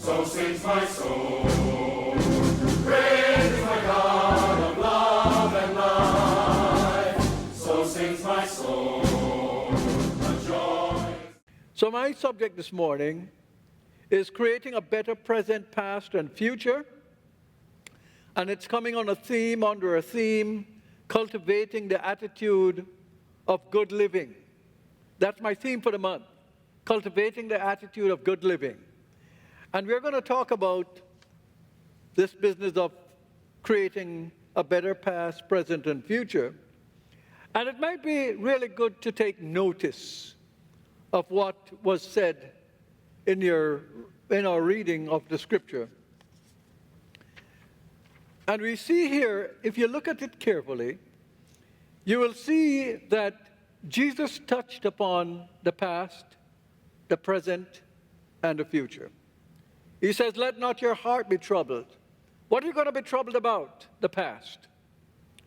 So sings my soul. Praise my God of love and life. So sings my soul. The joy. So my subject this morning is creating a better present, past, and future. And it's coming on under a theme, cultivating the attitude of good living. That's my theme for the month, cultivating the attitude of good living. And we're going to talk about this business of creating a better past, present, and future. And it might be really good to take notice of what was said in our reading of the scripture. And we see here, if you look at it carefully, you will see that Jesus touched upon the past, the present, and the future. He says, let not your heart be troubled. What are you going to be troubled about? The past.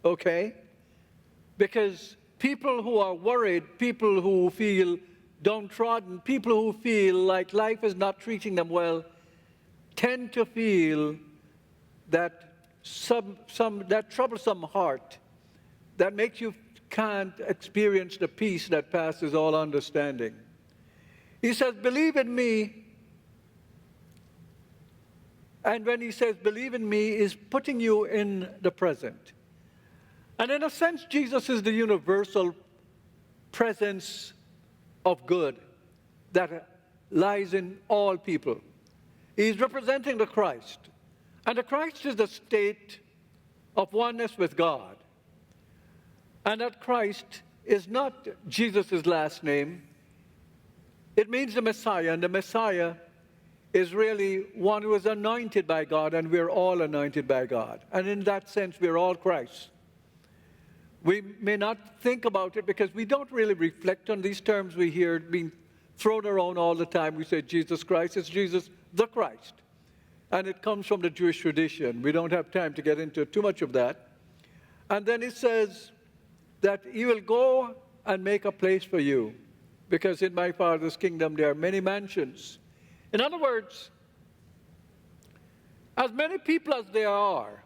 Okay? Because people who are worried, people who feel downtrodden, people who feel like life is not treating them well, tend to feel that that troublesome heart that makes you can't experience the peace that passes all understanding. He says, believe in me. And when he says, believe in me, is putting you in the present. And in a sense, Jesus is the universal presence of good that lies in all people. He's representing the Christ. And the Christ is the state of oneness with God. And that Christ is not Jesus' last name. It means the Messiah, and the Messiah is really one who is anointed by God, and we're all anointed by God. And in that sense, we're all Christ. We may not think about it because we don't really reflect on these terms we hear being thrown around all the time. We say Jesus Christ, it's Jesus the Christ. And it comes from the Jewish tradition. We don't have time to get into too much of that. And then it says that he will go and make a place for you, because in my Father's kingdom there are many mansions. In other words, as many people as there are,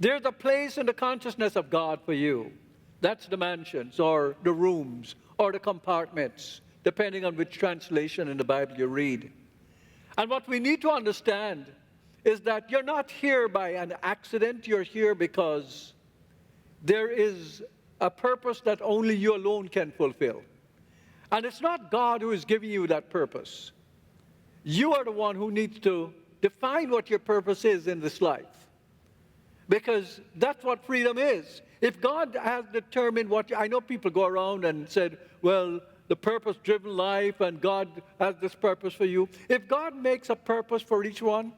there's a place in the consciousness of God for you. That's the mansions, or the rooms, or the compartments, depending on which translation in the Bible you read. And what we need to understand is that you're not here by an accident. You're here because there is a purpose that only you alone can fulfill. And it's not God who is giving you that purpose. You are the one who needs to define what your purpose is in this life. Because that's what freedom is. If God has determined I know people go around and said, well, the purpose-driven life, and God has this purpose for you. If God makes a purpose for each one,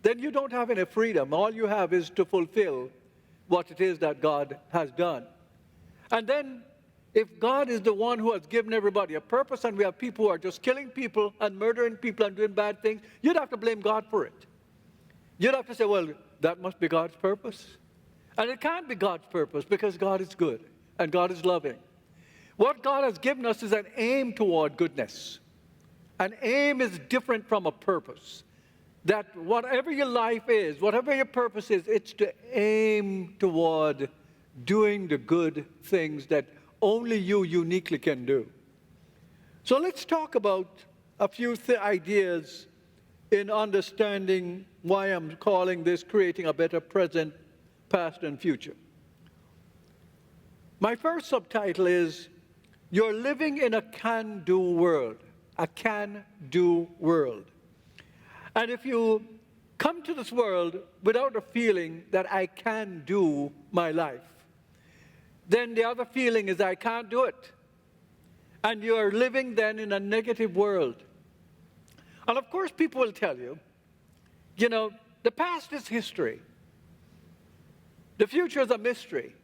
then you don't have any freedom. All you have is to fulfill what it is that God has done. And then, if God is the one who has given everybody a purpose, and we have people who are just killing people and murdering people and doing bad things, you'd have to blame God for it. You'd have to say, well, that must be God's purpose. And it can't be God's purpose, because God is good and God is loving. What God has given us is an aim toward goodness. An aim is different from a purpose. That whatever your life is, whatever your purpose is, it's to aim toward doing the good things that only you uniquely can do. So let's talk about a few ideas in understanding why I'm calling this creating a better present, past, and future. My first subtitle is, you're living in a can-do world. A can-do world. And if you come to this world without a feeling that I can do my life, then the other feeling is I can't do it. And you're living then in a negative world. And of course people will tell you, the past is history. The future is a mystery.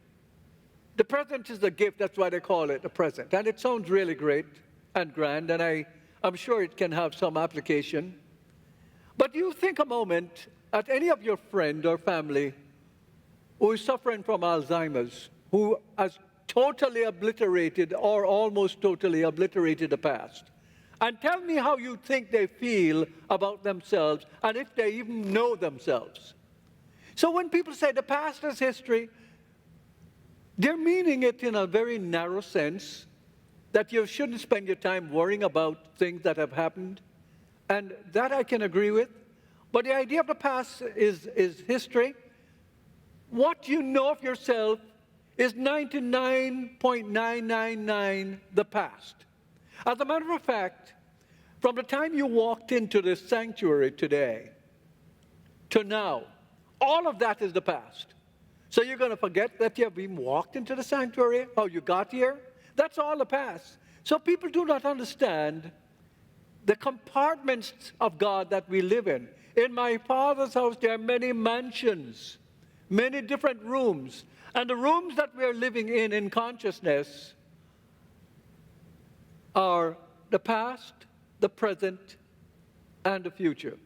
The present is a gift. That's why they call it the present. And it sounds really great and grand, and I'm sure it can have some application. But you think a moment at any of your friend or family who is suffering from Alzheimer's, who has totally obliterated or almost totally obliterated the past. And tell me how you think they feel about themselves and if they even know themselves. So when people say the past is history, they're meaning it in a very narrow sense, that you shouldn't spend your time worrying about things that have happened. And that I can agree with. But the idea of the past is history. What you know of yourself is 99.999 the past. As a matter of fact, from the time you walked into this sanctuary today to now, all of that is the past. So you're going to forget that you have been walked into the sanctuary, how you got here? That's all the past. So people do not understand the compartments of God that we live in. In my Father's house, there are many mansions, many different rooms. And the rooms that we are living in consciousness are the past, the present, and the future.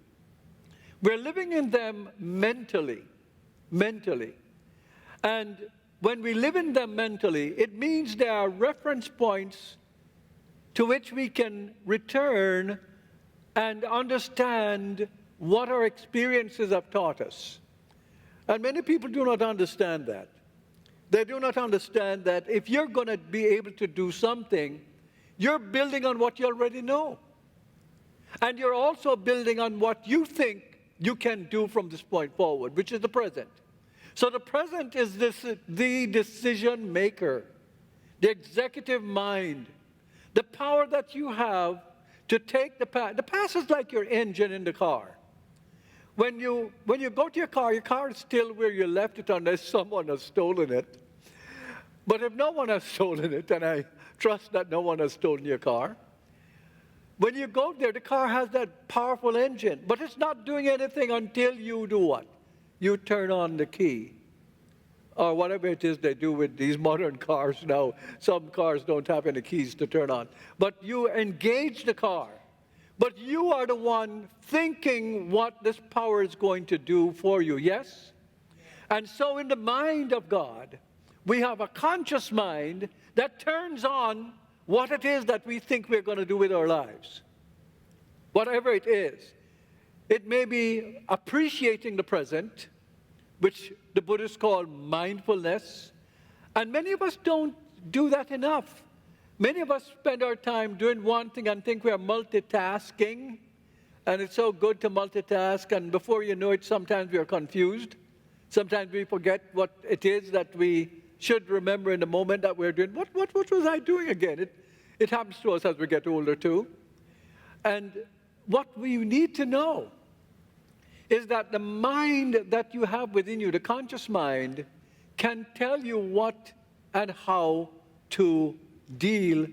We're living in them mentally. And when we live in them mentally, it means there are reference points to which we can return and understand what our experiences have taught us. And many people do not understand that. They do not understand that if you're going to be able to do something, you're building on what you already know. And you're also building on what you think you can do from this point forward, which is the present. So the present is the decision maker, the executive mind, the power that you have to take the past. The past is like your engine in the car. When you go to your car is still where you left it unless someone has stolen it. But if no one has stolen it, and I trust that no one has stolen your car, when you go there, the car has that powerful engine, but it's not doing anything until you do what? You turn on the key, or whatever it is they do with these modern cars now. Some cars don't have any keys to turn on. But you engage the car. But you are the one thinking what this power is going to do for you, yes? And so in the mind of God, we have a conscious mind that turns on what it is that we think we're going to do with our lives. Whatever it is. It may be appreciating the present, which the Buddhists call mindfulness. And many of us don't do that enough. Many of us spend our time doing one thing and think we are multitasking. And it's so good to multitask. And before you know it, sometimes we are confused. Sometimes we forget what it is that we should remember in the moment that we're doing. What was I doing again? It happens to us as we get older too. And what we need to know is that the mind that you have within you, the conscious mind, can tell you what and how to deal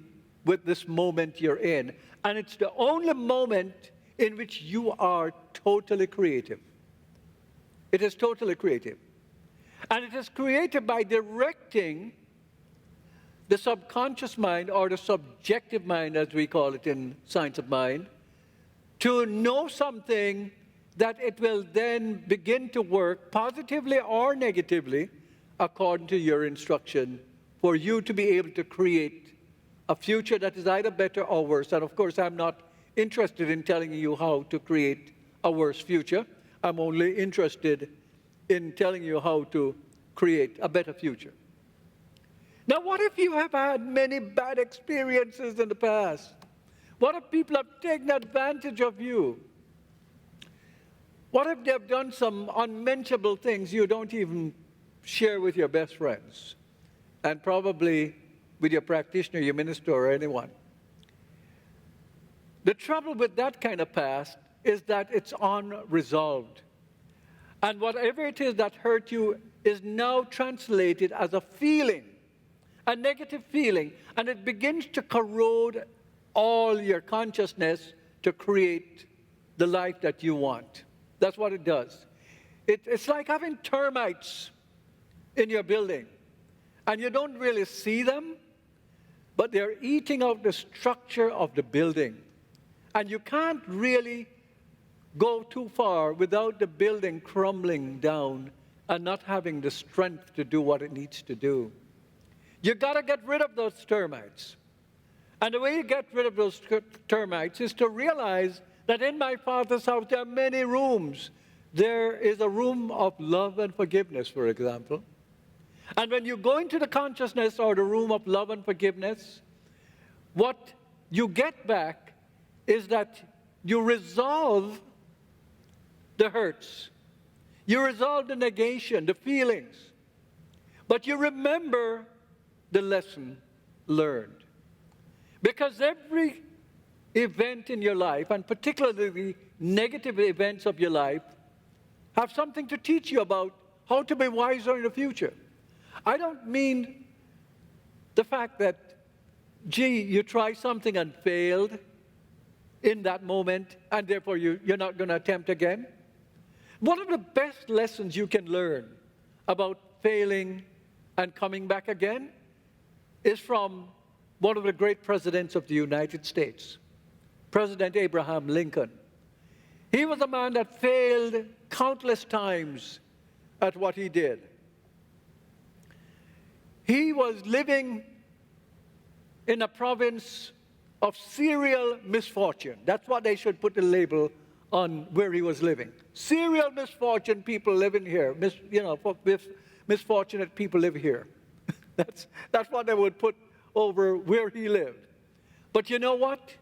with this moment you're in. And it's the only moment in which you are totally creative. It is totally creative. And it is created by directing the subconscious mind, or the subjective mind as we call it in science of mind, to know something that it will then begin to work positively or negatively according to your instruction for you to be able to create a future that is either better or worse. And of course, I'm not interested in telling you how to create a worse future. I'm only interested in telling you how to create a better future. Now, what if you have had many bad experiences in the past? What if people have taken advantage of you? What if they have done some unmentionable things you don't even share with your best friends, and probably with your practitioner, your minister, or anyone? The trouble with that kind of past is that it's unresolved. And whatever it is that hurt you is now translated as a feeling, a negative feeling, and it begins to corrode all your consciousness to create the life that you want. That's what it does. It's like having termites in your building, and you don't really see them, but they're eating out the structure of the building. And you can't really go too far without the building crumbling down and not having the strength to do what it needs to do. You got to get rid of those termites. And the way you get rid of those termites is to realize that in my Father's house there are many rooms. There is a room of love and forgiveness, for example. And when you go into the consciousness or the room of love and forgiveness, what you get back is that you resolve the hurts. You resolve the negation, the feelings. But you remember the lesson learned. Because every event in your life, and particularly the negative events of your life, have something to teach you about how to be wiser in the future. I don't mean the fact that, you try something and failed in that moment, and therefore you're not going to attempt again. One of the best lessons you can learn about failing and coming back again is from one of the great presidents of the United States, President Abraham Lincoln. He was a man that failed countless times at what he did. He was living in a province of serial misfortune. That's what they should put the label on where he was living. Serial misfortune, people living here. Misfortunate people live here. That's what they would put over where he lived. But you know what?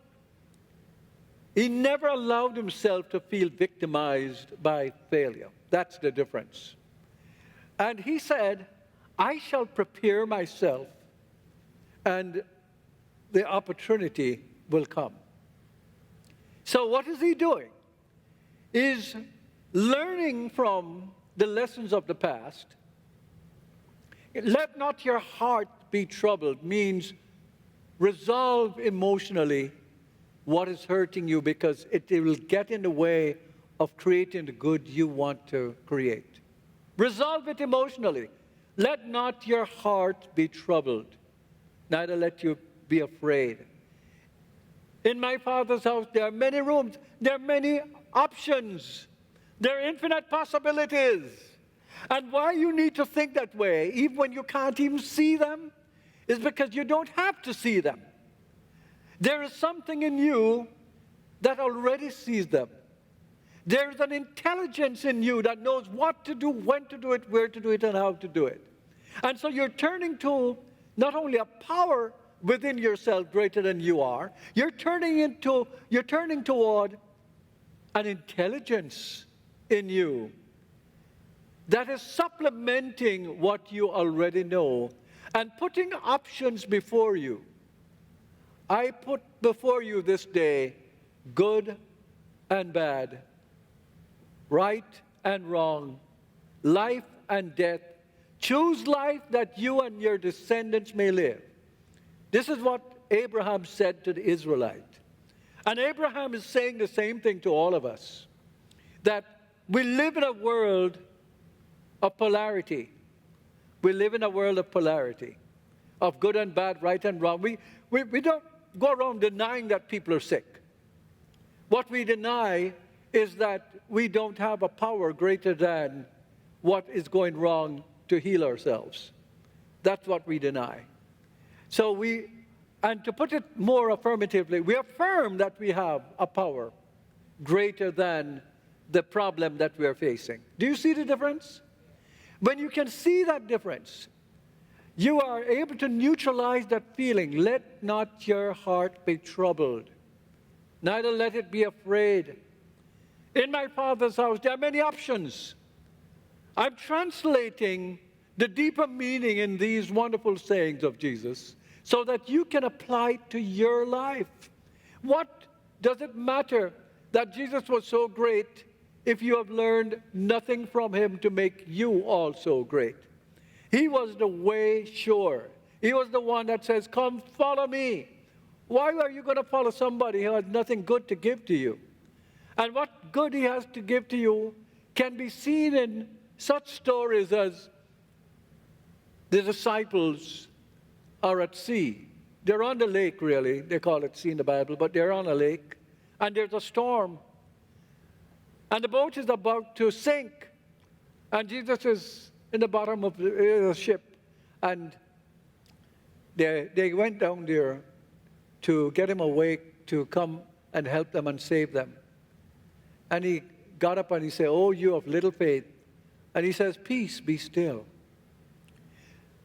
He never allowed himself to feel victimized by failure. That's the difference. And he said, I shall prepare myself, and the opportunity will come. So what is he doing? He's learning from the lessons of the past. Let not your heart be troubled means resolve emotionally what is hurting you, because it will get in the way of creating the good you want to create. Resolve it emotionally. Let not your heart be troubled, neither let you be afraid. In my Father's house there are many rooms, there are many options, there are infinite possibilities. And why you need to think that way, even when you can't even see them, is because you don't have to see them. There is something in you that already sees them. There is an intelligence in you that knows what to do, when to do it, where to do it, and how to do it. And so you're turning to not only a power within yourself greater than you are, you're turning toward an intelligence in you that is supplementing what you already know and putting options before you. I put before you this day good and bad, right and wrong, life and death. Choose life that you and your descendants may live. This is what Abraham said to the Israelite. And Abraham is saying the same thing to all of us, that we live in a world of polarity. We live in a world of polarity, of good and bad, right and wrong. We don't go around denying that people are sick. What we deny is that we don't have a power greater than what is going wrong to heal ourselves. That's what we deny. So and to put it more affirmatively, we affirm that we have a power greater than the problem that we are facing. Do you see the difference? When you can see that difference, you are able to neutralize that feeling. Let not your heart be troubled, neither let it be afraid. In my Father's house, there are many options. I'm translating the deeper meaning in these wonderful sayings of Jesus so that you can apply it to your life. What does it matter that Jesus was so great if you have learned nothing from him to make you also great? He was the way sure. He was the one that says, come follow me. Why are you going to follow somebody who has nothing good to give to you? And what good he has to give to you can be seen in such stories as the disciples are at sea. They're on the lake, really. They call it sea in the Bible, but they're on a lake. And there's a storm. And the boat is about to sink. And Jesus is in the bottom of the ship. And they went down there to get him awake to come and help them and save them. And he got up and he said, "Oh, you of little faith." And he says, "Peace, be still."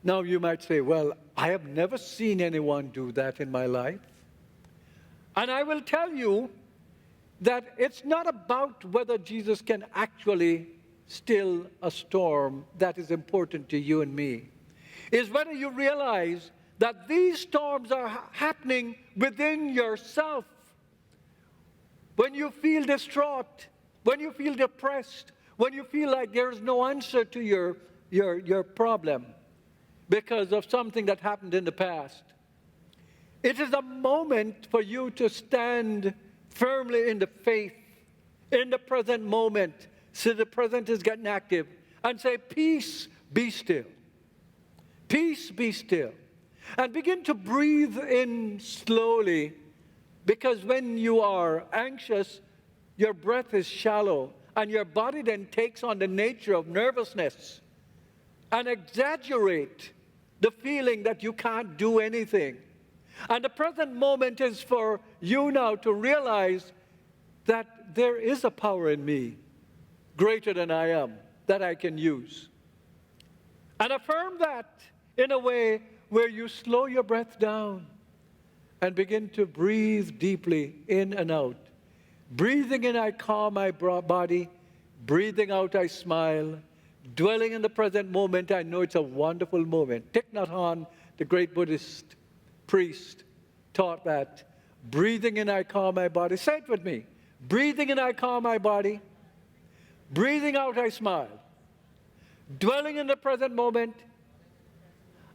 Now you might say, "Well, I have never seen anyone do that in my life." And I will tell you that it's not about whether Jesus can actually still a storm that is important to you and me. It's whether you realize that these storms are happening within yourself. When you feel distraught, when you feel depressed, when you feel like there is no answer to your problem because of something that happened in the past, it is a moment for you to stand firmly in the faith, in the present moment, so the present is getting active, and say, "Peace, be still. Peace, be still." And begin to breathe in slowly, because when you are anxious, your breath is shallow, and your body then takes on the nature of nervousness and exaggerate the feeling that you can't do anything. And the present moment is for you now to realize that there is a power in me greater than I am that I can use. And affirm that in a way where you slow your breath down and begin to breathe deeply in and out. Breathing in, I calm my body. Breathing out, I smile. Dwelling in the present moment, I know it's a wonderful moment. Thich Nhat Hanh, the great Buddhist priest, taught that. Breathing in, I calm my body. Say it with me. Breathing in, I calm my body. Breathing out, I smile. Dwelling in the present moment,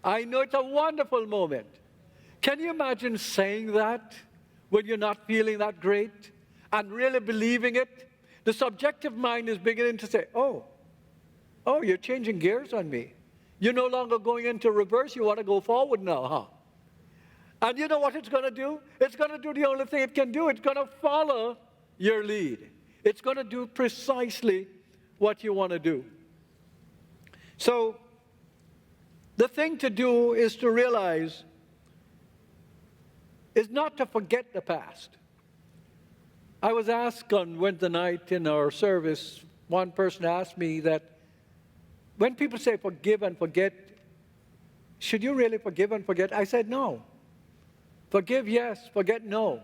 I know it's a wonderful moment. Can you imagine saying that when you're not feeling that great and really believing it? The subjective mind is beginning to say, oh, you're changing gears on me. You're no longer going into reverse. You want to go forward now, huh? And you know what it's going to do? It's going to do the only thing it can do. It's going to follow your lead. It's going to do precisely what you want to do. So the thing to do is to realize is not to forget the past. I was asked on Wednesday night in our service, one person asked me that when people say forgive and forget, should you really forgive and forget? I said no. Forgive, yes. Forget, no.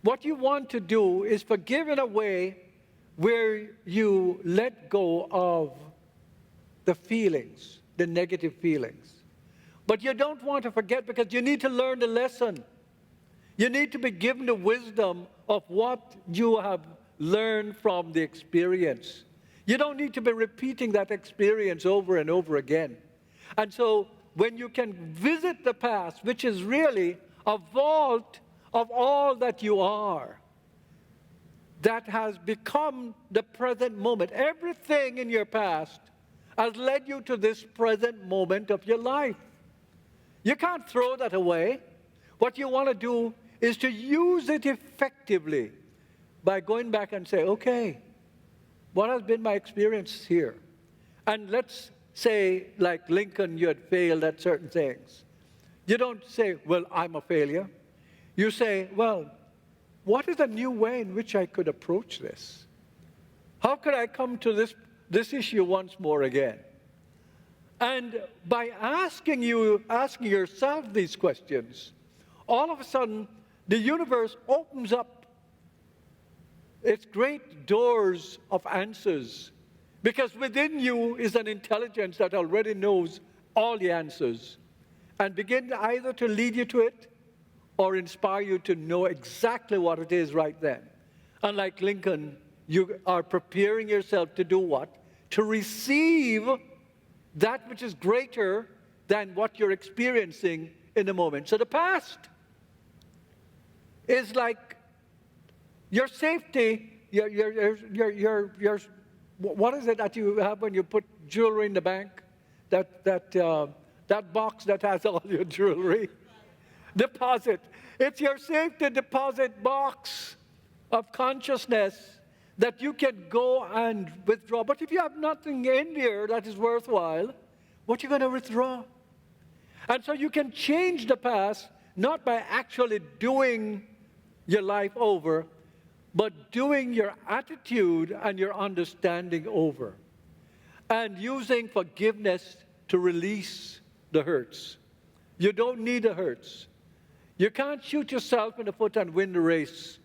What you want to do is forgive in a way where you let go of the feelings, the negative feelings. But you don't want to forget because you need to learn the lesson. You need to be given the wisdom of what you have learned from the experience. You don't need to be repeating that experience over and over again. And so when you can visit the past, which is really a vault of all that you are, that has become the present moment. Everything in your past has led you to this present moment of your life. You can't throw that away. What you want to do is to use it effectively by going back and say, okay, what has been my experience here? And let's say, like Lincoln, you had failed at certain things. You don't say, well, I'm a failure. You say, well, what is a new way in which I could approach this? How could I come to this issue once more again? And by asking yourself these questions, all of a sudden, the universe opens up its great doors of answers, because within you is an intelligence that already knows all the answers and begin either to lead you to it or inspire you to know exactly what it is right then. Unlike Lincoln, you are preparing yourself to do what? To receive that which is greater than what you're experiencing in the moment. So the past is like your safety, your what is it that you have when you put jewelry in the bank? That box that has all your jewelry. Deposit. It's your safety deposit box of consciousness that you can go and withdraw. But if you have nothing in there that is worthwhile, what are you going to withdraw? And so you can change the past not by actually doing your life over, but doing your attitude and your understanding over, and using forgiveness to release the hurts. You don't need the hurts. You can't shoot yourself in the foot and win the race.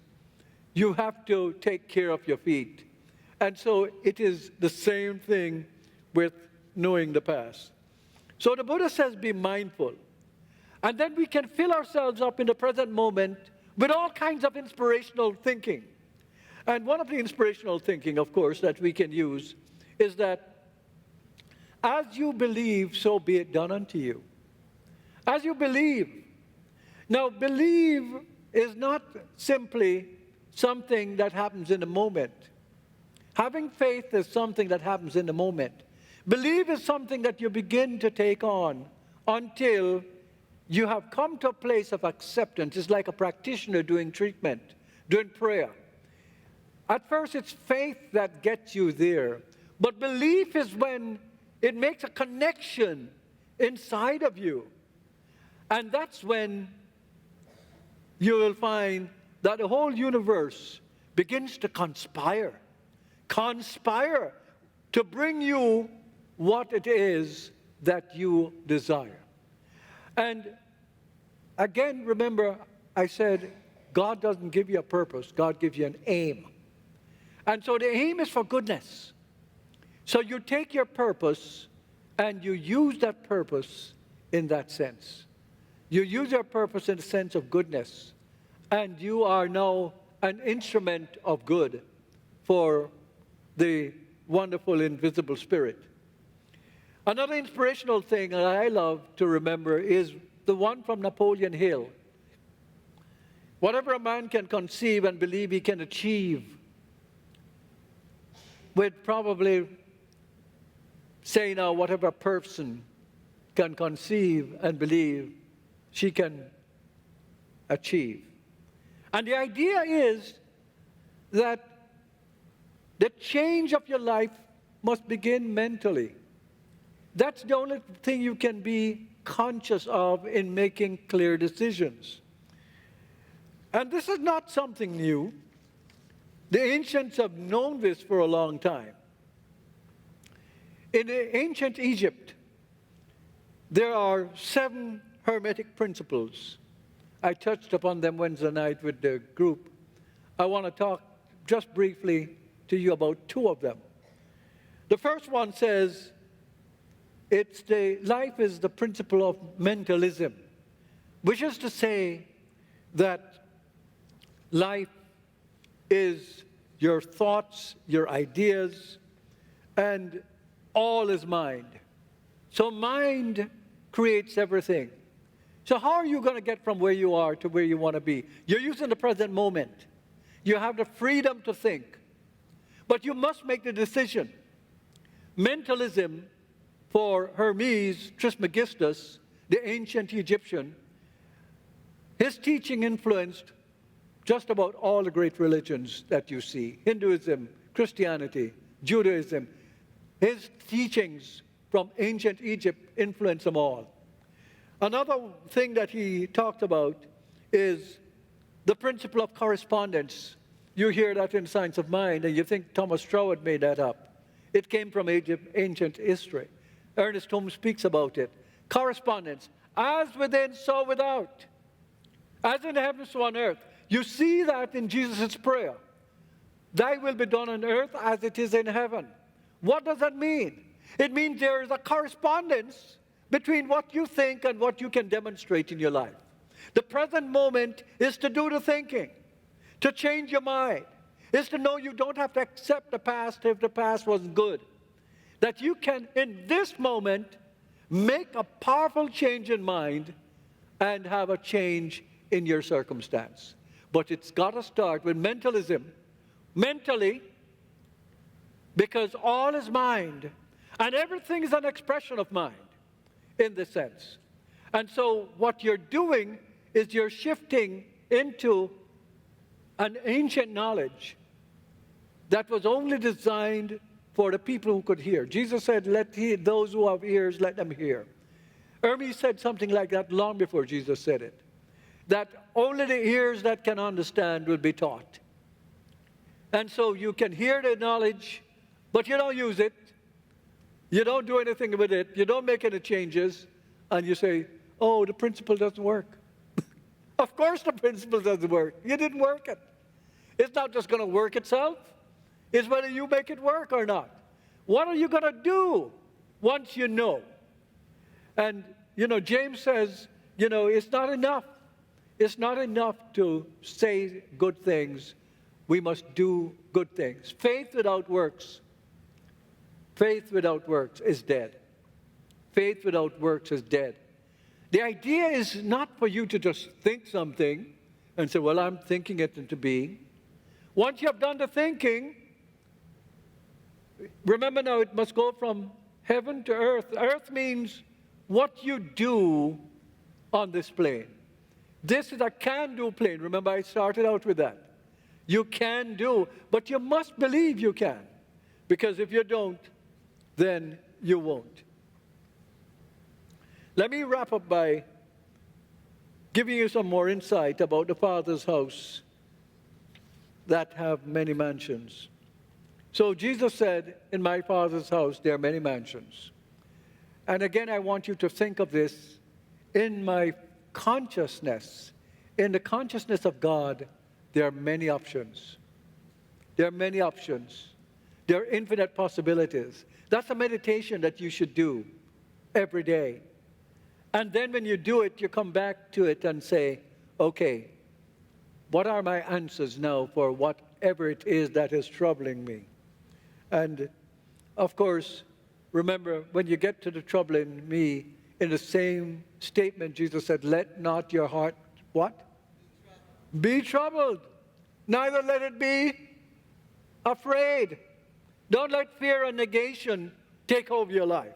You have to take care of your feet. And so it is the same thing with knowing the past. So the Buddha says, be mindful. And then we can fill ourselves up in the present moment with all kinds of inspirational thinking. And one of the inspirational thinking, of course, that we can use is that as you believe, so be it done unto you. As you believe. Now, believe is not simply something that happens in a moment. Having faith is something that happens in the moment. Believe is something that you begin to take on until you have come to a place of acceptance. It's like a practitioner doing treatment, doing prayer. At first, it's faith that gets you there. But belief is when it makes a connection inside of you. And that's when you will find that the whole universe begins to conspire to bring you what it is that you desire. And again, remember, I said, God doesn't give you a purpose. God gives you an aim. And so the aim is for goodness. So you take your purpose and you use that purpose in that sense. You use your purpose in the sense of goodness. And you are now an instrument of good for the wonderful invisible spirit. Another inspirational thing that I love to remember is the one from Napoleon Hill. Whatever a man can conceive and believe he can achieve, with probably say now whatever a person can conceive and believe, she can achieve. And the idea is that the change of your life must begin mentally. That's the only thing you can be conscious of in making clear decisions. And this is not something new. The ancients have known this for a long time. In ancient Egypt, there are 7 Hermetic principles. I touched upon them Wednesday night with the group. I want to talk just briefly to you about 2 of them. The first one says, life is the principle of mentalism, which is to say that life is your thoughts, your ideas, and all is mind. So mind creates everything. So how are you going to get from where you are to where you want to be? You're using the present moment. You have the freedom to think. But you must make the decision. Mentalism, for Hermes Trismegistus, the ancient Egyptian, his teaching influenced just about all the great religions that you see. Hinduism, Christianity, Judaism. His teachings from ancient Egypt influenced them all. Another thing that he talked about is the principle of correspondence. You hear that in Science of Mind, and you think Thomas Troward made that up. It came from ancient history. Ernest Holmes speaks about it. Correspondence, as within, so without. As in the heavens, so on earth. You see that in Jesus' prayer. Thy will be done on earth as it is in heaven. What does that mean? It means there is a correspondence between what you think and what you can demonstrate in your life. The present moment is to do the thinking, to change your mind, is to know you don't have to accept the past if the past wasn't good. That you can, in this moment, make a powerful change in mind and have a change in your circumstance. But it's got to start with mentalism. Mentally, because all is mind, and everything is an expression of mind in this sense. And so what you're doing is you're shifting into an ancient knowledge that was only designed for the people who could hear. Jesus said, those who have ears, let them hear. Hermes said something like that long before Jesus said it. that only the ears that can understand will be taught. And so you can hear the knowledge, but you don't use it. You don't do anything with it. You don't make any changes. And you say, oh, the principle doesn't work. Of course the principle doesn't work. You didn't work it. It's not just going to work itself. It's whether you make it work or not. What are you going to do once you know? And, James says, it's not enough. It's not enough to say good things. We must do good things. Faith without works is dead. Faith without works is dead. The idea is not for you to just think something and say, well, I'm thinking it into being. Once you have done the thinking, remember now, it must go from heaven to earth. Earth means what you do on this plane. This is a can-do plane. Remember, I started out with that. You can do, but you must believe you can. Because if you don't, then you won't. Let me wrap up by giving you some more insight about the Father's house that have many mansions. So Jesus said, in my Father's house there are many mansions. And again, I want you to think of this in my consciousness. In the consciousness of God, there are many options. There are many options. There are infinite possibilities. That's a meditation that you should do every day. And then when you do it, you come back to it and say, okay, what are my answers now for whatever it is that is troubling me? And, of course, remember, when you get to the troubling me, in the same statement, Jesus said, let not your heart, what? Be troubled. Neither let it be afraid. Don't let fear and negation take over your life.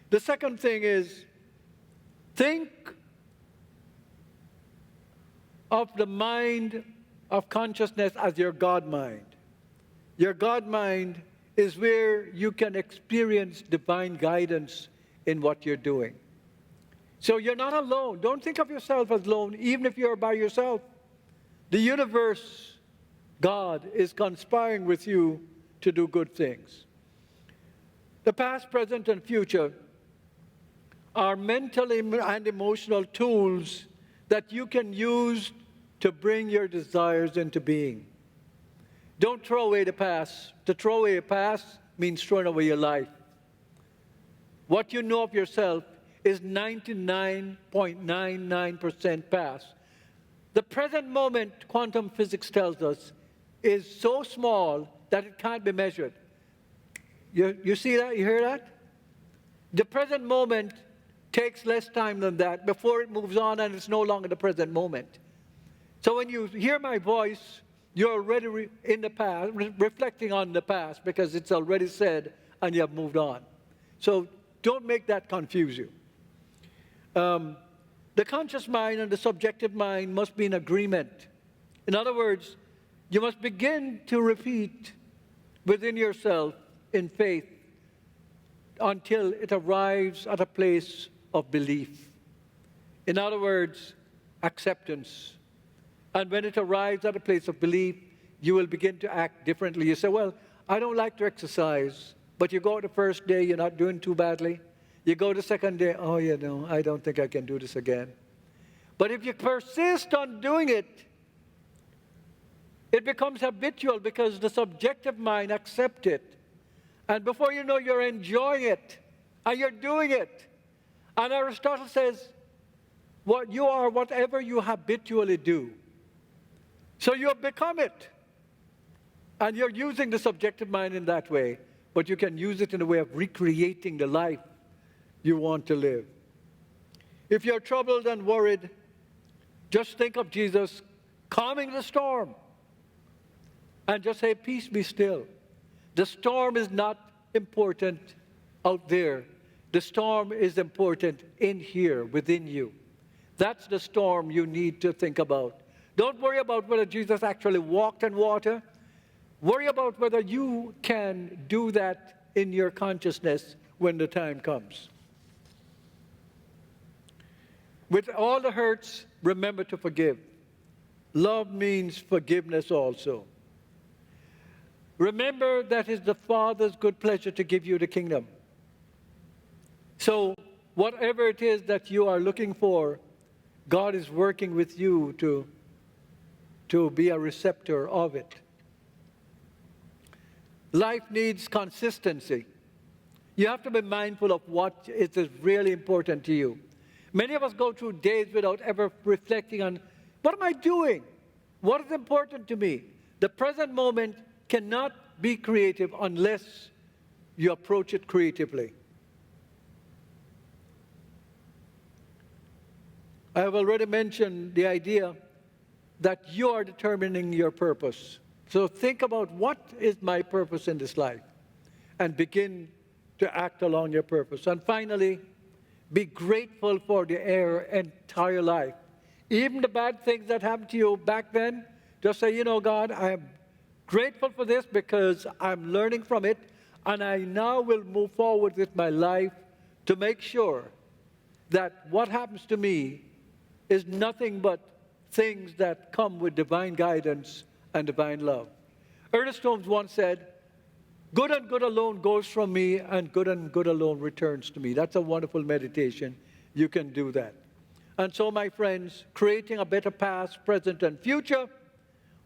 The second thing is, think of the mind of consciousness as your God mind. Your God mind is where you can experience divine guidance in what you're doing. So you're not alone. Don't think of yourself as alone, even if you're by yourself. The universe, God, is conspiring with you to do good things. The past, present, and future are mental and emotional tools that you can use to bring your desires into being. Don't throw away the past. To throw away a past means throwing away your life. What you know of yourself is 99.99% past. The present moment, quantum physics tells us, is so small that it can't be measured. You see that? You hear that? The present moment takes less time than that before it moves on and it's no longer the present moment. So when you hear my voice, you're already in the past, reflecting on the past because it's already said and you have moved on. So don't make that confuse you. The conscious mind and the subjective mind must be in agreement. In other words, you must begin to repeat within yourself in faith until it arrives at a place of belief. In other words, acceptance. And when it arrives at a place of belief, you will begin to act differently. You say, well, I don't like to exercise, but you go the first day, you're not doing too badly. You go the second day, oh, I don't think I can do this again. But if you persist on doing it, it becomes habitual because the subjective mind accepts it. And before you know, you're enjoying it, and you're doing it. And Aristotle says, what you are, whatever you habitually do. So you have become it. And you're using the subjective mind in that way, but you can use it in a way of recreating the life you want to live. If you're troubled and worried, just think of Jesus calming the storm and just say, peace, be still. The storm is not important out there. The storm is important in here, within you. That's the storm you need to think about. Don't worry about whether Jesus actually walked on water. Worry about whether you can do that in your consciousness when the time comes. With all the hurts, remember to forgive. Love means forgiveness also. Remember that it's the Father's good pleasure to give you the kingdom. So, whatever it is that you are looking for, God is working with you to be a receptor of it. Life needs consistency. You have to be mindful of what is really important to you. Many of us go through days without ever reflecting on, what am I doing? What is important to me? The present moment cannot be creative unless you approach it creatively. I have already mentioned the idea that you are determining your purpose. So think about, what is my purpose in this life? And begin to act along your purpose. And finally, be grateful for the entire life. Even the bad things that happened to you back then, just say, God, I am grateful for this because I'm learning from it, and I now will move forward with my life to make sure that what happens to me is nothing but things that come with divine guidance and divine love. Ernest Holmes once said, good and good alone goes from me, and good alone returns to me. That's a wonderful meditation. You can do that. And so, my friends, creating a better past, present, and future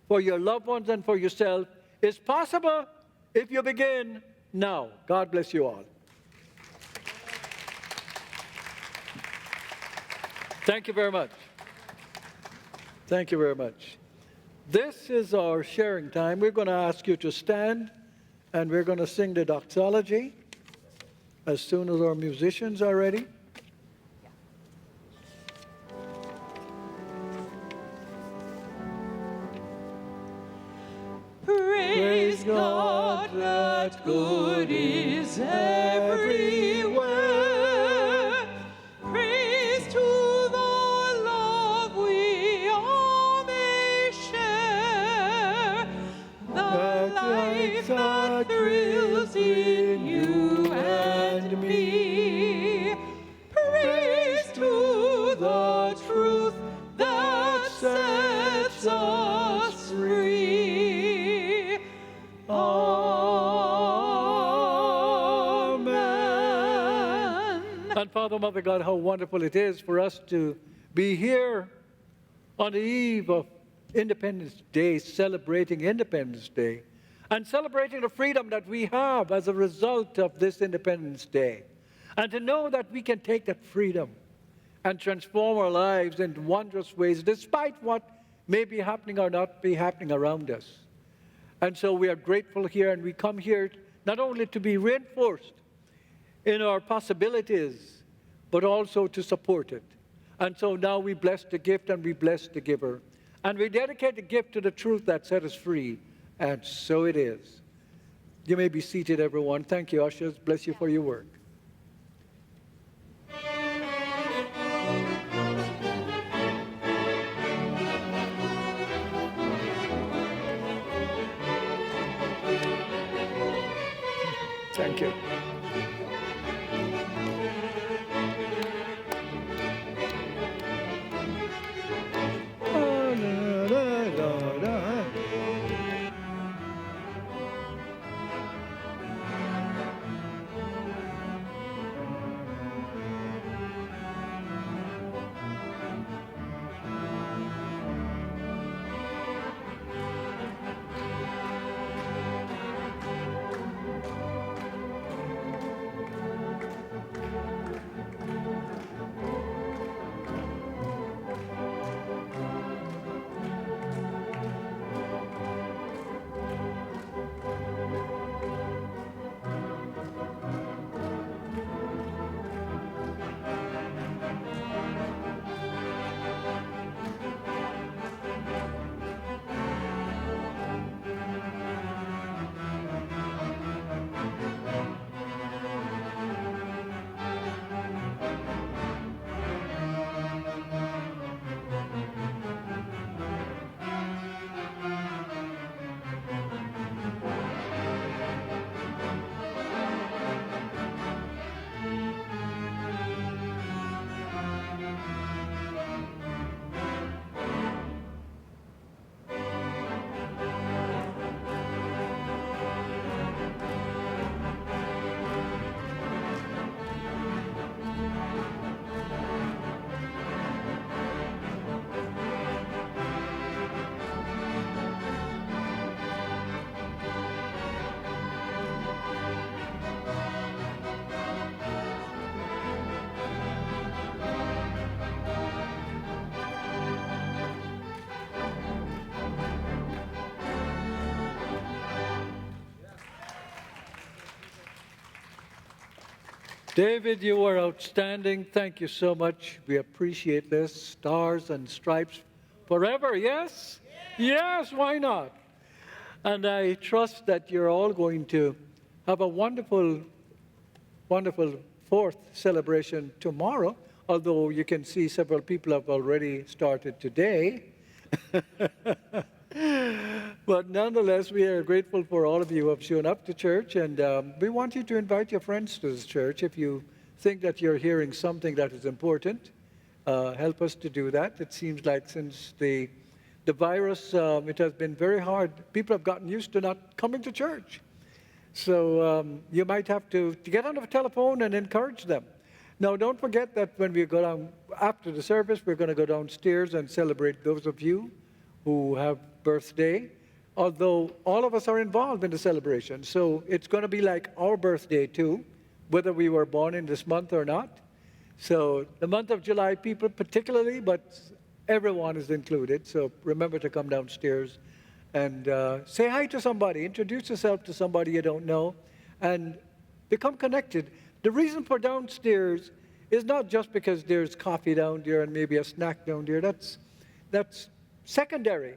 for your loved ones and for yourself is possible if you begin now. God bless you all. Thank you very much. Thank you very much. This is our sharing time. We're going to ask you to stand, and we're going to sing the doxology as soon as our musicians are ready. Praise God that good is everywhere. Praise to the love we all may share. The life that thrills in you and me. Praise to the truth that sets us free. Amen. And Father, Mother God, how wonderful it is for us to be here on the eve of Independence Day, celebrating Independence Day, and celebrating the freedom that we have as a result of this Independence Day. And to know that we can take that freedom and transform our lives in wondrous ways, despite what may be happening or not be happening around us. And so we are grateful here, and we come here not only to be reinforced in our possibilities, but also to support it. And so now we bless the gift and we bless the giver. And we dedicate the gift to the truth that set us free. And so it is. You may be seated, everyone. Thank you, ushers. Bless you for your work. Thank you. David, you were outstanding. Thank you so much. We appreciate this. Stars and stripes forever, yes? Yes, why not? And I trust that you're all going to have a wonderful, wonderful fourth celebration tomorrow, although you can see several people have already started today. But nonetheless, we are grateful for all of you who have shown up to church, and we want you to invite your friends to this church. If you think that you're hearing something that is important, help us to do that. It seems like since the virus, it has been very hard. People have gotten used to not coming to church. So you might have to get on the telephone and encourage them. Now, don't forget that when we go down after the service, we're going to go downstairs and celebrate those of you who have birthday, although all of us are involved in the celebration. So it's going to be like our birthday too, whether we were born in this month or not. So the month of July, people particularly, but everyone is included. So remember to come downstairs and say hi to somebody, introduce yourself to somebody you don't know, and become connected. The reason for downstairs is not just because there's coffee down there and maybe a snack down there. That's secondary.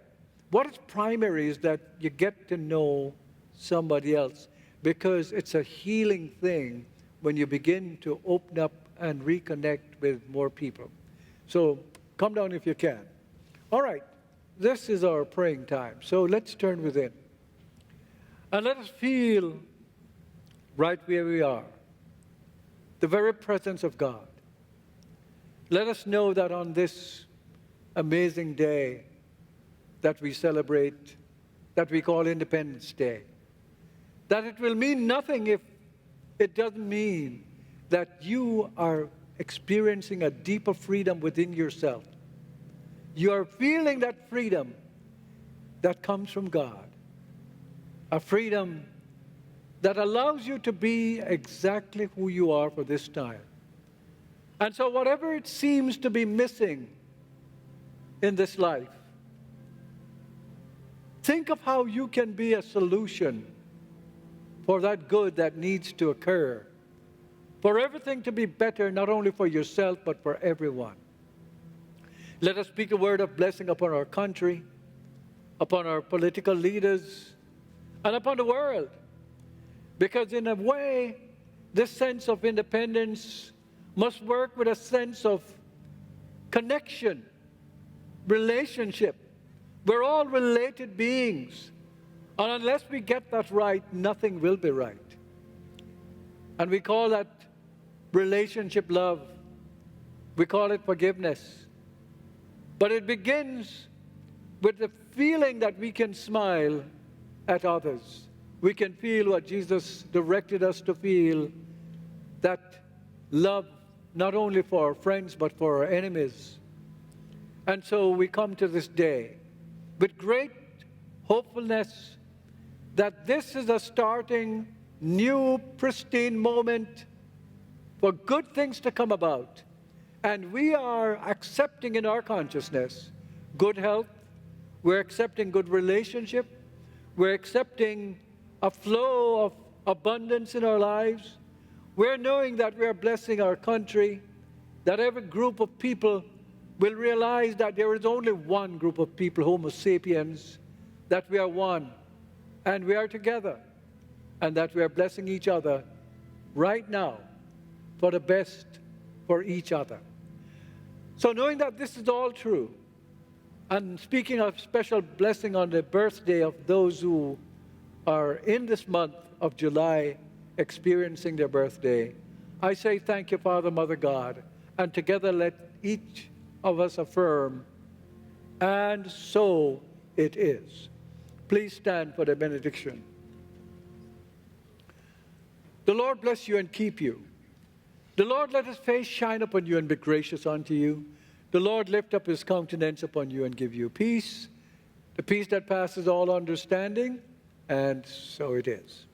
What is primary is that you get to know somebody else, because it's a healing thing when you begin to open up and reconnect with more people. So come down if you can. All right, this is our praying time. So let's turn within. And let us feel right where we are, the very presence of God. Let us know that on this amazing day that we celebrate, that we call Independence Day, that it will mean nothing if it doesn't mean that you are experiencing a deeper freedom within yourself. You are feeling that freedom that comes from God, a freedom that allows you to be exactly who you are for this time. And so whatever it seems to be missing in this life, think of how you can be a solution for that good that needs to occur, for everything to be better, not only for yourself, but for everyone. Let us speak a word of blessing upon our country, upon our political leaders, and upon the world. Because in a way, this sense of independence must work with a sense of connection, relationship. We're all related beings. And unless we get that right, nothing will be right. And we call that relationship love. We call it forgiveness. But it begins with the feeling that we can smile at others. We can feel what Jesus directed us to feel, that love not only for our friends, but for our enemies. And so we come to this day with great hopefulness that this is a starting, new, pristine moment for good things to come about. And we are accepting in our consciousness good health. We're accepting good relationship. We're accepting a flow of abundance in our lives. We're knowing that we are blessing our country, that every group of people will realize that there is only one group of people, Homo sapiens, that we are one, and we are together, and that we are blessing each other right now for the best for each other. So knowing that this is all true, and speaking of special blessing on the birthday of those who are in this month of July experiencing their birthday, I say thank you, Father, Mother, God, and together let each of us affirm, and so it is. Please stand for the benediction. The Lord bless you and keep you. The Lord let his face shine upon you and be gracious unto you. The Lord lift up his countenance upon you and give you peace, the peace that passes all understanding, and so it is.